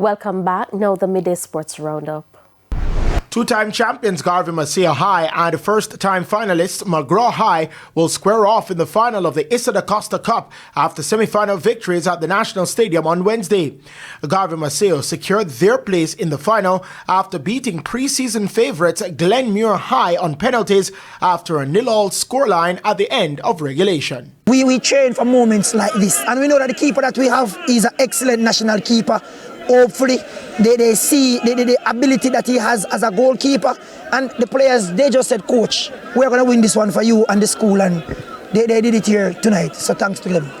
Welcome back. Now the Midday Sports Roundup. Two-time champions Garvey Masia High and first-time finalists McGraw High will square off in the final of the Issa da Costa Cup after semi-final victories at the National Stadium on Wednesday. Garvey Masia secured their place in the final after beating pre-season favourites Glenmuir High on penalties after a 0-0 scoreline at the end of regulation. We train for moments like this, and we know that the keeper that we have is an excellent national keeper. Hopefully, they see the ability that he has as a goalkeeper, and the players, they just said, "Coach, we're going to win this one for you and the school," and they did it here tonight, so thanks to them.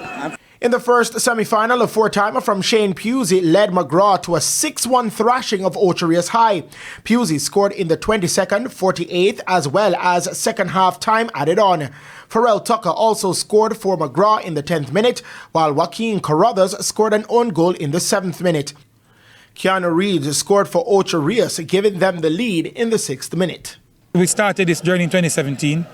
In the first semi-final, a four-timer from Shane Pusey led McGraw to a 6-1 thrashing of Ocherius High. Pusey scored in the 22nd, 48th, as well as second half time added on. Pharrell Tucker also scored for McGraw in the 10th minute, while Joaquin Carruthers scored an own goal in the 7th minute. Keanu Reeves scored for Ocherius, giving them the lead in the 6th minute. We started this journey in 2017,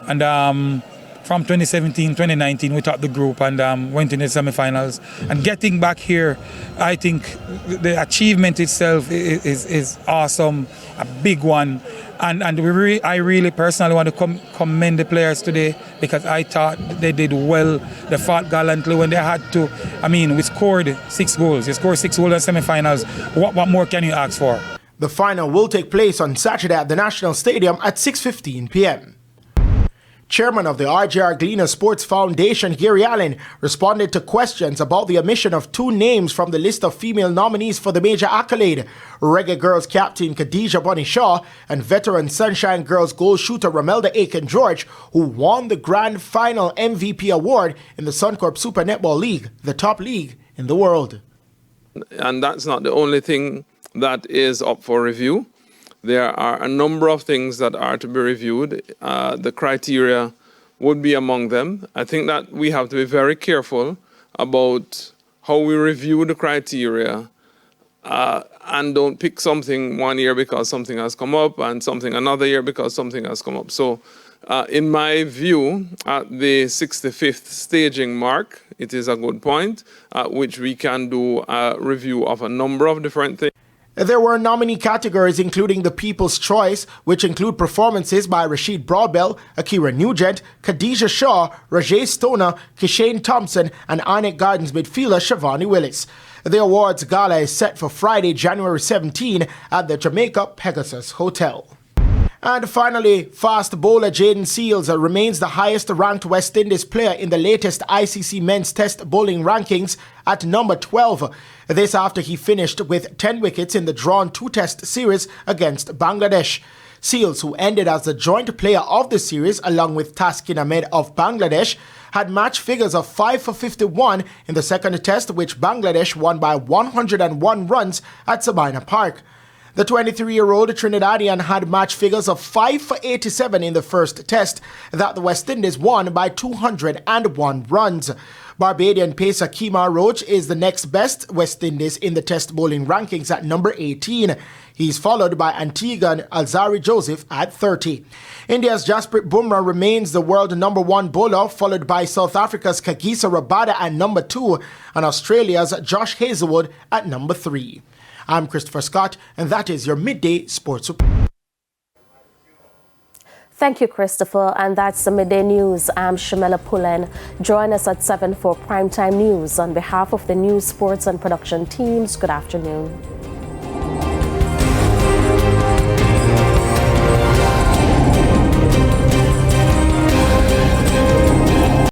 and from 2017, 2019, we topped the group and went in the semi-finals. And getting back here, I think the achievement itself is awesome, a big one. And I really personally want to commend the players today, because I thought they did well. They fought gallantly when they had to. I mean, we scored 6 goals. You scored 6 goals in semi-finals. What more can you ask for? The final will take place on Saturday at the National Stadium at 6:15 p.m. Chairman of the RJR Gleaner Sports Foundation, Gary Allen, responded to questions about the omission of 2 names from the list of female nominees for the major accolade. Reggae Girls captain Khadijah Bunny Shaw and veteran Sunshine Girls goal shooter Ramelda Aiken-George, who won the grand final MVP award in the Suncorp Super Netball League, the top league in the world. And that's not the only thing that is up for review. There are a number of things that are to be reviewed. The criteria would be among them. I think that we have to be very careful about how we review the criteria and don't pick something one year because something has come up and something another year because something has come up. So in my view, at the 65th staging mark, it is a good point at which we can do a review of a number of different things. There were nominee categories including the People's Choice, which include performances by Rashid Broadbell, Akira Nugent, Khadijah Shaw, Rajay Stoner, Kishane Thompson, and Arnett Gardens midfielder Shavani Willis. The awards gala is set for Friday, January 17 at the Jamaica Pegasus Hotel. And finally, fast bowler Jaden Seals remains the highest-ranked West Indies player in the latest ICC men's test bowling rankings at number 12. This after he finished with 10 wickets in the drawn 2-test series against Bangladesh. Seals, who ended as the joint player of the series along with Taskin Ahmed of Bangladesh, had match figures of 5 for 51 in the second test, which Bangladesh won by 101 runs at Sabina Park. The 23-year-old Trinidadian had match figures of 5 for 87 in the first test that the West Indies won by 201 runs. Barbadian pacer Kemar Roach is the next best West Indies in the test bowling rankings at number 18. He's followed by Antiguan Alzari Joseph at 30. India's Jasprit Bumrah remains the world number 1 bowler, followed by South Africa's Kagiso Rabada at number 2 and Australia's Josh Hazlewood at number 3. I'm Christopher Scott, and that is your Midday Sports Report. Thank you, Christopher. And that's the Midday News. I'm Shamela Pullen. Join us at 7 for Primetime News. On behalf of the news, sports, and production teams, good afternoon.